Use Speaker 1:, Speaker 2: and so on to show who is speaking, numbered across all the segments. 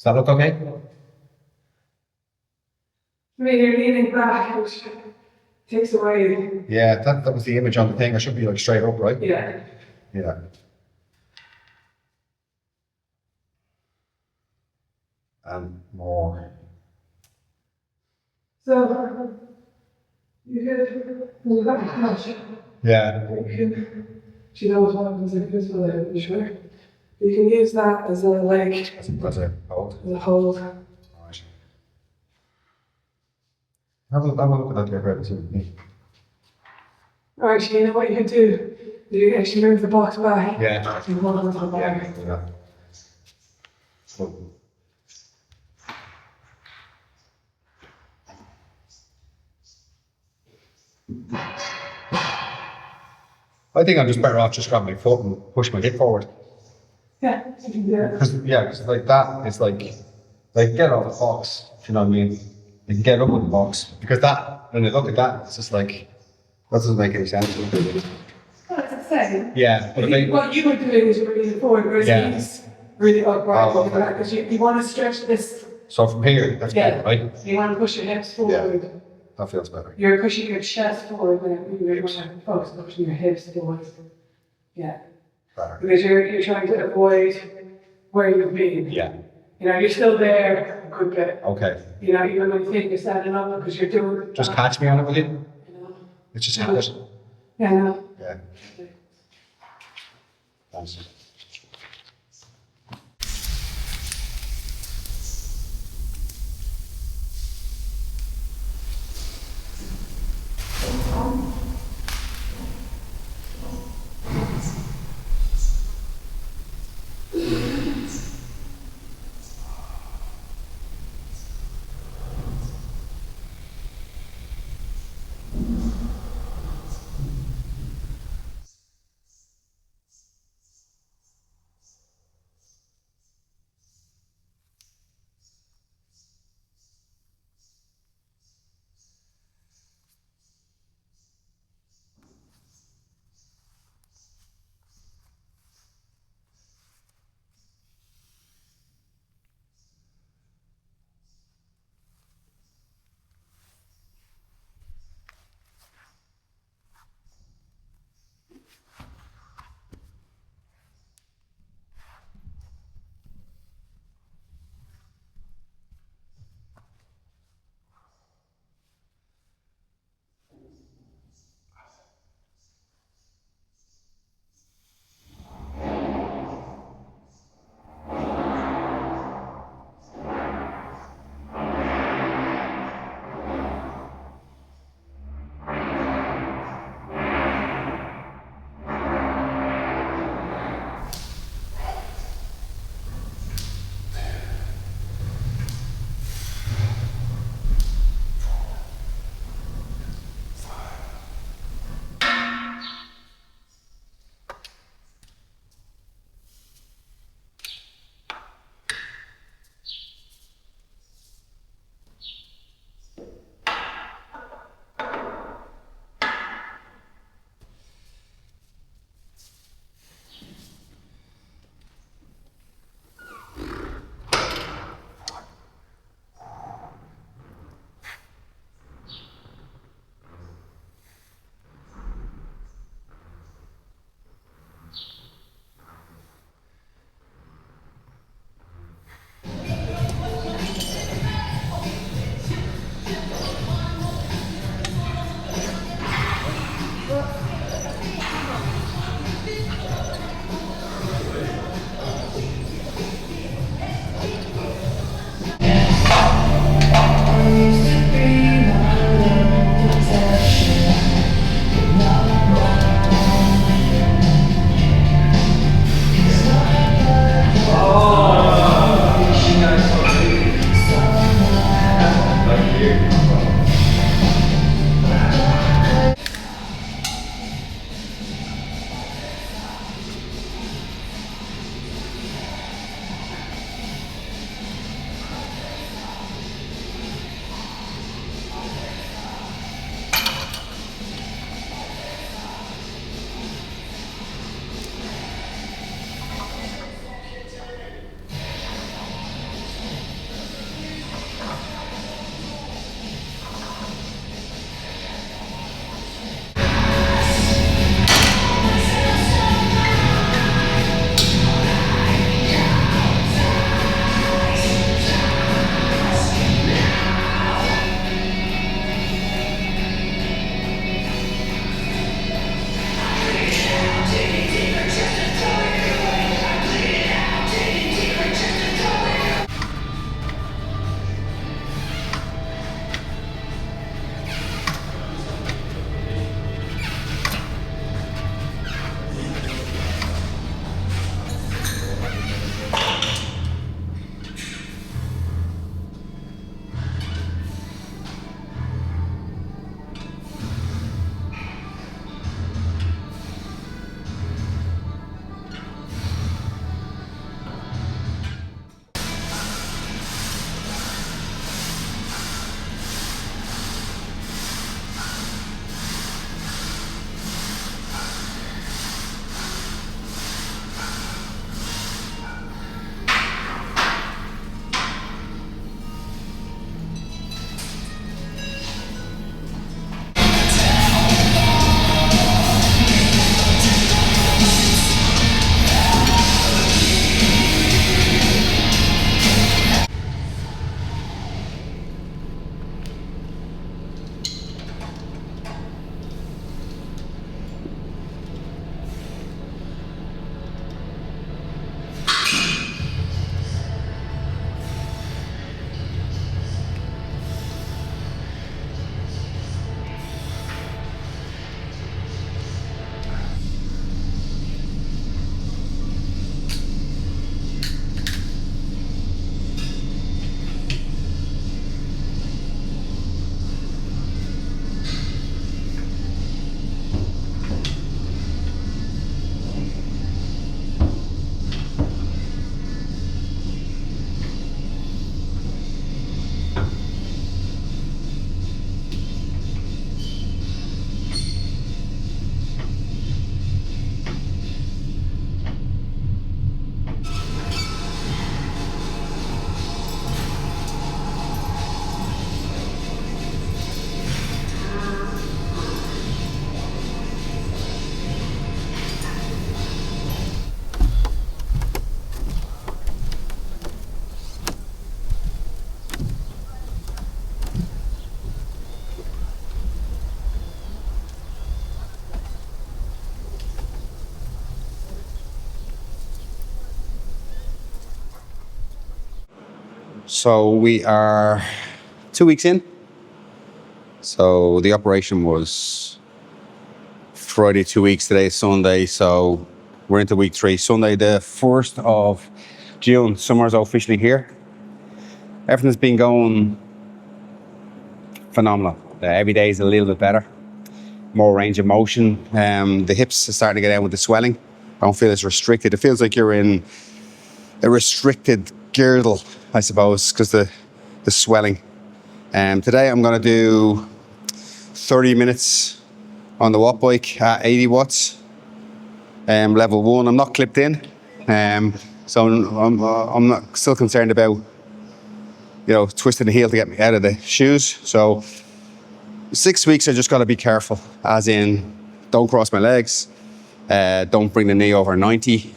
Speaker 1: that look okay?
Speaker 2: I mean, you're leaning back, which takes away.
Speaker 1: Yeah, that was the image on the thing. I should be like straight up, right?
Speaker 2: Yeah.
Speaker 1: Yeah. And more.
Speaker 2: So, you could move that much.
Speaker 1: Yeah.
Speaker 2: You can, do you know what happens if it's for the sure? You can use that as a leg.
Speaker 1: As a hold.
Speaker 2: As a hold.
Speaker 1: Right. Have a look at that there, Brett.
Speaker 2: Alright, you know what you can do? You actually move the box back.
Speaker 1: Yeah.
Speaker 2: And hold on to the bar.
Speaker 1: Yeah. Cool. I think I'm just better off just grabbing my foot and push my hip forward.
Speaker 2: Yeah, you can do it.
Speaker 1: Because like that is like get out of the box. Do you know what I mean? You can get up with the box because that when you look at that, it's just like that doesn't make any sense.
Speaker 2: Well, it's the same.
Speaker 1: Yeah, but
Speaker 2: What you were doing is you were leaning forward, whereas he's really upright because you want to stretch this.
Speaker 1: So from here, that's better, right?
Speaker 2: You want to push your hips forward.
Speaker 1: Yeah, that feels better.
Speaker 2: You're pushing your chest forward when you're focused on pushing your hips forward. Yeah.
Speaker 1: Better.
Speaker 2: Because you're trying to avoid where you've been.
Speaker 1: Yeah.
Speaker 2: You know, you're still there a good bit.
Speaker 1: Okay.
Speaker 2: You know, even when you think you're standing up because you're doing.
Speaker 1: Just catch me on it, will you?
Speaker 2: You know.
Speaker 1: It's just habit.
Speaker 2: Yeah, I know.
Speaker 1: Yeah. Thanks.
Speaker 3: So we are 2 weeks in. So the operation was Friday, 2 weeks, today is Sunday. So we're into week 3. Sunday, the 1st of June, summer's officially here. Everything's been going phenomenal. Every day is a little bit better. More range of motion. The hips are starting to get out with the swelling. I don't feel as restricted. It feels like you're in a restricted girdle, I suppose, because the swelling. Today I'm going to do 30 minutes on the Wattbike at 80 watts. Level 1. I'm not clipped in, so I'm not still concerned about, you know, twisting the heel to get me out of the shoes. So 6 weeks I just got to be careful, as in don't cross my legs, don't bring the knee over 90,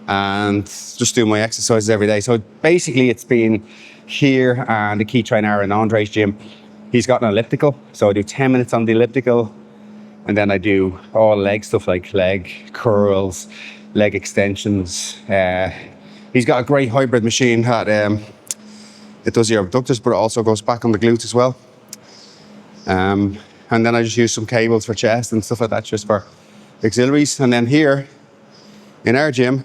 Speaker 3: and just do my exercises every day. So basically it's been here and the key trainer in Andre's gym. He's got an elliptical, so I do 10 minutes on the elliptical, and then I do all leg stuff like leg curls, leg extensions. He's got a great hybrid machine that it does your abductors, but it also goes back on the glute as well. And then I just use some cables for chest and stuff like that, just for auxiliaries. And then here in our gym,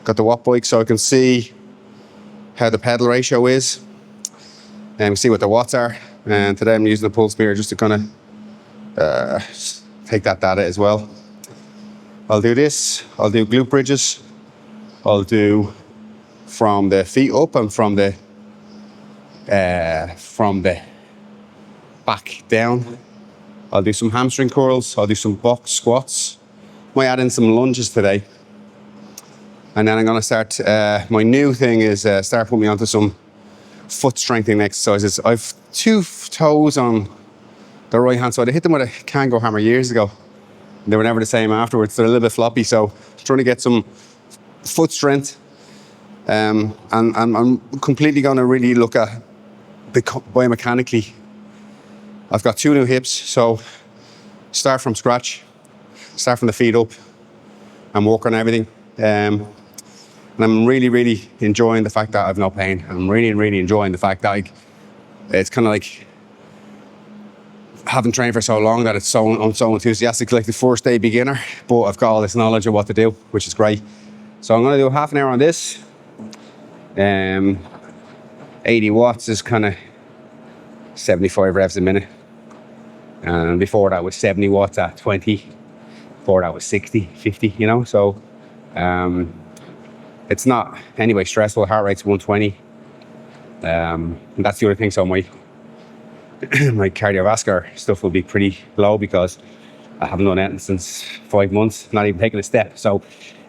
Speaker 3: got the Wattbike, so I can see how the pedal ratio is and see what the watts are. And today I'm using the pulse meter just to kind of take that data as well. I'll do this. I'll do glute bridges. I'll do from the feet up and from the back down. I'll do some hamstring curls. I'll do some box squats. Might add in some lunges today. And then I'm going to start, my new thing is start putting me onto some foot strengthening exercises. I've 2 toes on the right hand side. I hit them with a Kango hammer years ago. They were never the same afterwards. They're a little bit floppy, so trying to get some foot strength. And I'm completely going to really look at the biomechanically. I've got 2 new hips, so start from scratch, start from the feet up and work on everything. And I'm really, really enjoying the fact that I've no pain. I'm really, really enjoying the fact that it's kind of like having trained for so long that I'm so enthusiastic, like the first day beginner, but I've got all this knowledge of what to do, which is great. So I'm going to do half an hour on this. 80 watts is kind of 75 revs a minute. And before that was 70 watts at 20. Before that was 60, 50, you know. So it's not anyway stressful. Heart rate's 120. And that's the other thing. So my cardiovascular stuff will be pretty low because I haven't done anything since 5 months, not even taking a step. So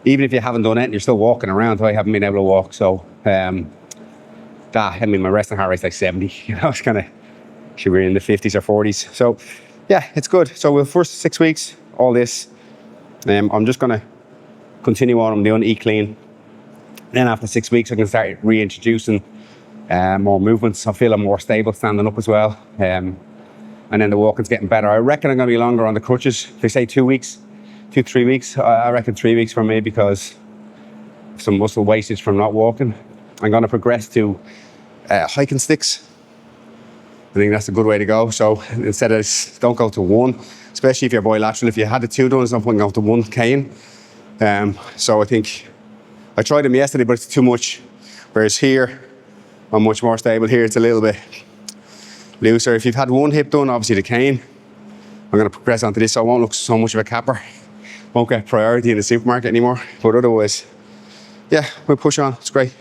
Speaker 3: even if you haven't done it, you're still walking around. I haven't been able to walk. So my resting heart rate's like 70. You know, it's kind of should be in the 50s or 40s. So yeah, it's good. So we'll first 6 weeks, all this. I'm just gonna continue what I'm doing, eat clean. Then after 6 weeks, I can start reintroducing more movements. I feel I'm more stable standing up as well. And then the walking's getting better. I reckon I'm gonna be longer on the crutches. They say 2 weeks, 2-3 weeks. I reckon 3 weeks for me because of some muscle wastage from not walking. I'm gonna progress to hiking sticks. I think that's a good way to go. So instead of, don't go to 1, especially if you're bilateral. If you had the 2 done, there's no point going to 1 cane. So I think, I tried them yesterday, but it's too much. Whereas here, I'm much more stable. Here it's a little bit looser. If you've had 1 hip done, obviously the cane, I'm going to progress onto this so I won't look so much of a capper. Won't get priority in the supermarket anymore. But otherwise, yeah, we'll push on. It's great.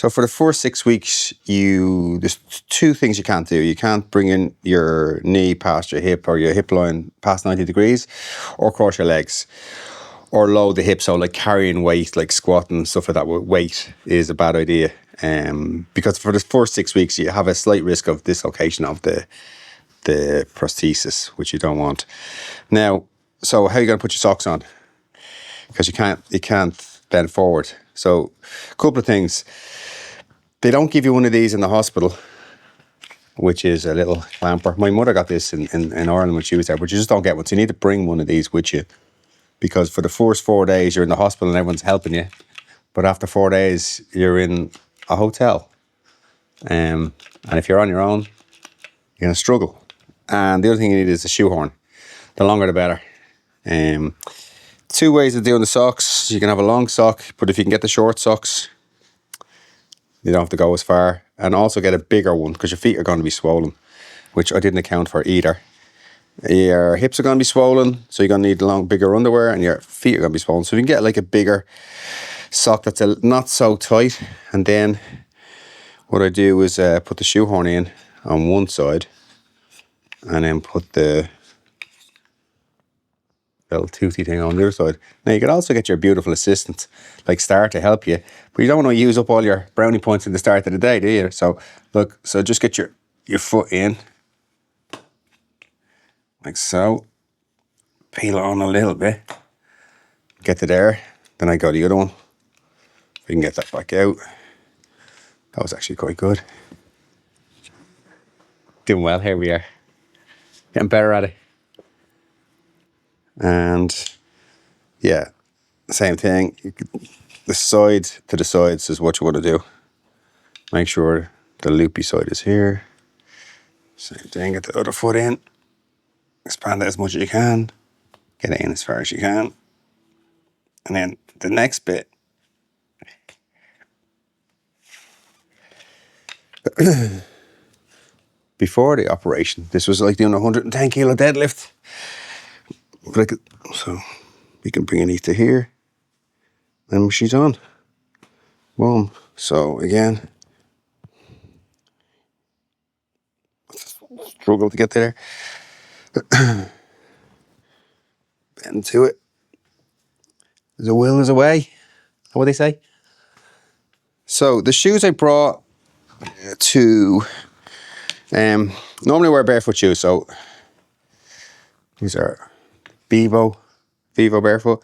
Speaker 3: So for the first 6 weeks, there's two things you can't do. You can't bring in your knee past your hip or your hip line past 90 degrees, or cross your legs, or load the hip. So like carrying weight, like squatting and stuff like that with weight is a bad idea. Because for the first 6 weeks, you have a slight risk of dislocation of the prosthesis, which you don't want. Now, so how are you going to put your socks on? Because you can't bend forward. So a couple of things. They don't give you one of these in the hospital, which is a little clamper. My mother got this in Ireland when she was there, but you just don't get one. So you need to bring one of these with you, because for the first 4 days you're in the hospital and everyone's helping you. But after 4 days, you're in a hotel. And if you're on your own, you're going to struggle. And the other thing you need is a shoehorn. The longer the better. Two ways of doing the socks. You can have a long sock, but if you can get the short socks, you don't have to go as far. And also get a bigger one, because your feet are going to be swollen, which I didn't account for either. Your hips are going to be swollen, so you're going to need bigger underwear, and your feet are going to be swollen. So you can get like a bigger sock that's not so tight. And then what I do is put the shoehorn in on one side, and then put the little toothy thing on the other side. Now you can also get your beautiful assistant like Star to help you, but you don't want to use up all your brownie points at the start of the day, do you? So look, so just get your foot in, like so. Peel on a little bit, get to there, then I go the other one. We can get that back out. That was actually quite good. Doing well, here we are. Getting better at it. And yeah, same thing. The side to the sides is what you want to do. Make sure the loopy side is here. Same thing, get the other foot in. Expand it as much as you can. Get it in as far as you can. And then the next bit, before the operation, this was like doing a 110 kilo deadlift. But so we can bring it to here, and she's on. Boom. So again, struggle to get there. Bend to it. There's a will, there's a way. What they say. So the shoes I brought to, normally I wear barefoot shoes. So these are Vivo barefoot.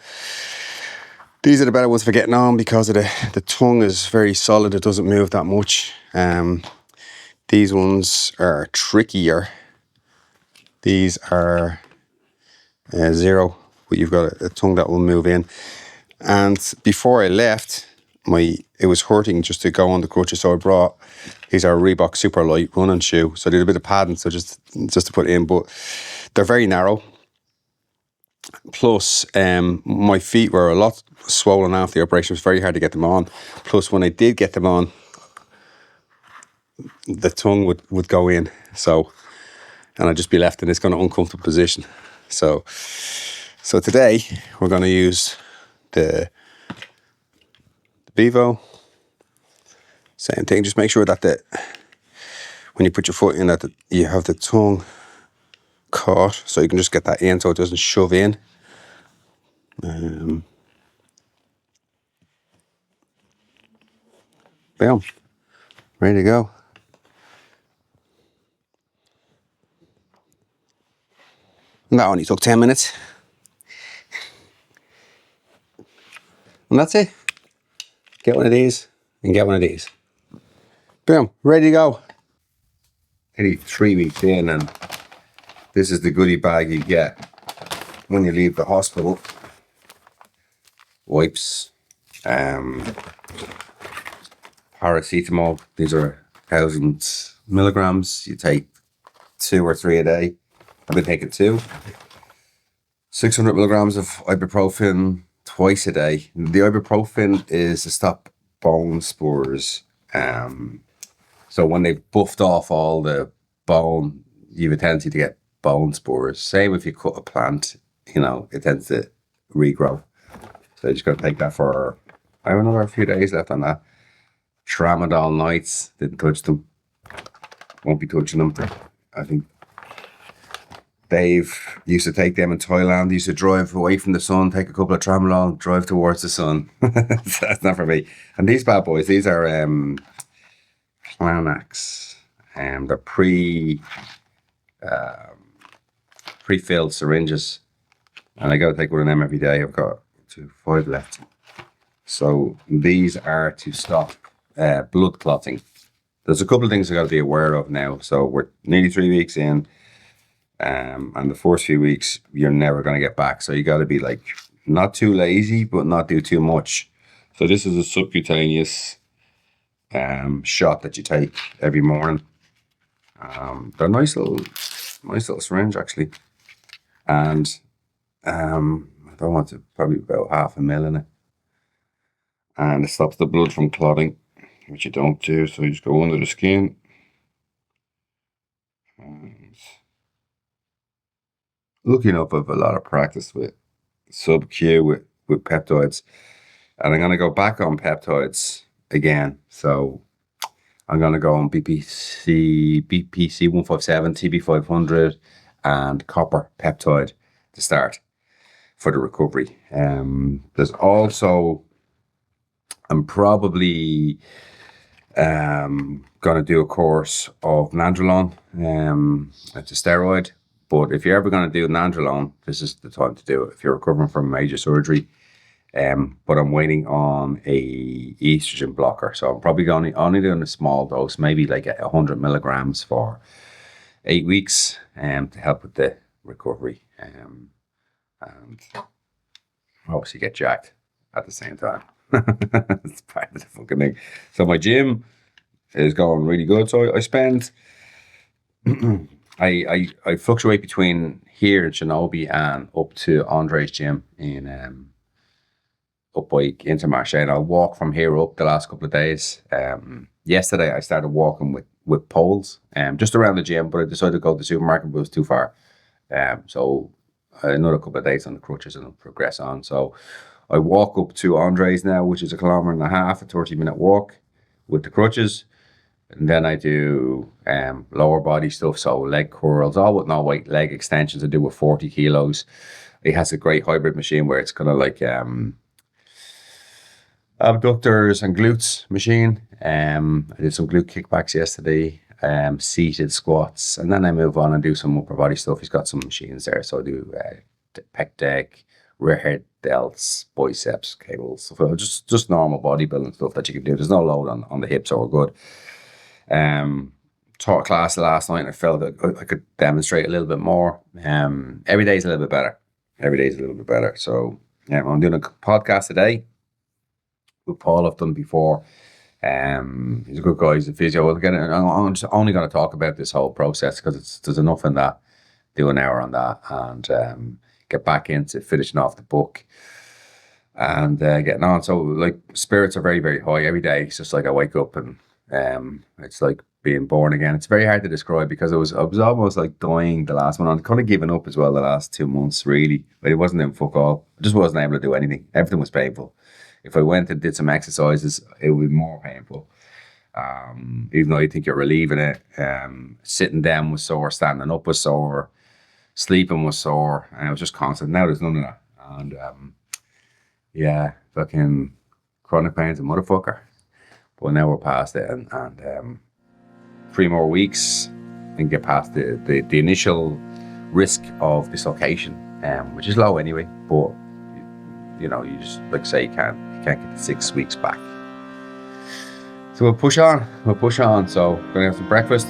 Speaker 3: These are the better ones for getting on, because of the tongue is very solid. It doesn't move that much. These ones are trickier. These are zero, but you've got a tongue that will move in. And before I left, it was hurting just to go on the crutches, so I brought these are Reebok super light running shoe. So I did a bit of padding, so just to put in, but they're very narrow. Plus, my feet were a lot swollen after the operation. It was very hard to get them on. Plus, when I did get them on, the tongue would go in. So, and I'd just be left in this kind of uncomfortable position. So today we're going to use the Vivo. Same thing. Just make sure that when you put your foot in, that you have the tongue caught, so you can just get that in, so it doesn't shove in. Boom. Ready to go. And that only took 10 minutes. And that's it. Get one of these and get one of these. Boom, ready to go. Nearly 3 weeks in, and this is the goodie bag you get when you leave the hospital. Wipes, paracetamol. These are 1,000 milligrams. You take 2 or 3 a day. I've been taking 2. 600 milligrams of ibuprofen twice a day. The ibuprofen is to stop bone spurs. So when they've buffed off all the bone, you have a tendency to get bone spurs. Same if you cut a plant, it tends to regrow. So you just got to take that for, I have another few days left on that. tramadol nights. Didn't touch them. Won't be touching them. I think Dave used to take them in Thailand. He used to drive away from the sun, take a couple of tramadol, drive towards the sun. That's not for me. And these bad boys, these are Clanax. They're pre-filled syringes. And I got to take one of them every day. I've got 5 left. So these are to stop blood clotting. There's a couple of things I got to be aware of now. So we're nearly 3 weeks in. And the first few weeks, you're never going to get back. So you got to be like, not too lazy, but not do too much. So this is a subcutaneous shot that you take every morning. They're a nice little syringe actually. And I don't want to, probably about 0.5 ml in it. And it stops the blood from clotting, which you don't do. So you just go under the skin. And lucky enough, I have a lot of practice with sub-Q with peptides. And I'm going to go back on peptides again. So I'm going to go on BPC 157, TB 500, and copper peptide to start for the recovery. There's also, I'm probably going to do a course of Nandrolone. It's a steroid. But if you're ever going to do Nandrolone, this is the time to do it. If you're recovering from major surgery. But I'm waiting on a estrogen blocker. So I'm probably only doing a small dose, maybe like 100 milligrams for 8 weeks to help with the recovery. And obviously get jacked at the same time. It's part of the fucking thing. So my gym is going really good. So I spend... I fluctuate between here in Shinobi and up to Andre's gym in up by Intermarché, and I'll walk from here up the last couple of days. Yesterday I started walking with poles just around the gym, but I decided to go to the supermarket, but it was too far. So another couple of days on the crutches and I'll progress on. So I walk up to Andre's now, which is 1.5 kilometers, a 30-minute walk with the crutches. And then I do lower body stuff, so leg curls, all with no weight, leg extensions I do with 40 kilos. It has a great hybrid machine where it's kind of like abductors and glutes machine. I did some glute kickbacks yesterday, seated squats, and then I move on and do some upper body stuff. He's got some machines there, so I do pec deck, rear head delts, biceps, cables, so just normal bodybuilding stuff that you can do. There's no load on the hips, so we're good. Taught a class last night and I felt that I could demonstrate a little bit more. Every day is a little bit better. So I'm doing a podcast today with Paul. I've done before. He's a good guy. He's a physio. I'm just only going to talk about this whole process because there's enough in that. Do an hour on that and get back into finishing off the book and getting on. So like spirits are very, very high every day. It's just like I wake up and it's like being born again. It's very hard to describe because I was almost like dying the last one. I'm kind of giving up as well the last 2 months really, but it wasn't in fuck all. I just wasn't able to do anything. Everything was painful. If I went and did some exercises, it would be more painful. Even though you think you're relieving it, sitting down was sore, standing up was sore, sleeping was sore, and it was just constant. Now there's none of that. And fucking chronic pain's a motherfucker. But now we're past it, and 3 more weeks and get past the initial risk of dislocation, which is low anyway. But you just like say you can't get the 6 weeks back. So we'll push on. So gonna have some breakfast,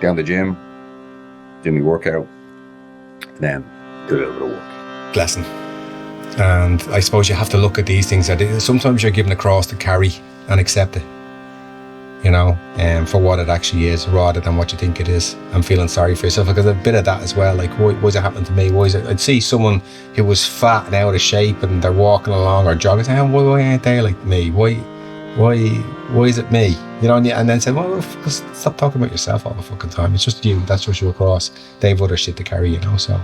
Speaker 3: down the gym, do my workout, and then do a little bit of work.
Speaker 4: Lesson. And I suppose you have to look at these things that sometimes you're given a cross to carry and accept it, for what it actually is rather than what you think it is, and feeling sorry for yourself, because a bit of that as well, like why is it happening to me? Why is it? I'd see someone who was fat and out of shape and they're walking along or jogging, saying, why aren't they like me? Why is it me? And then say, well, stop talking about yourself all the fucking time. It's just you. That's just your cross. They have other shit to carry, so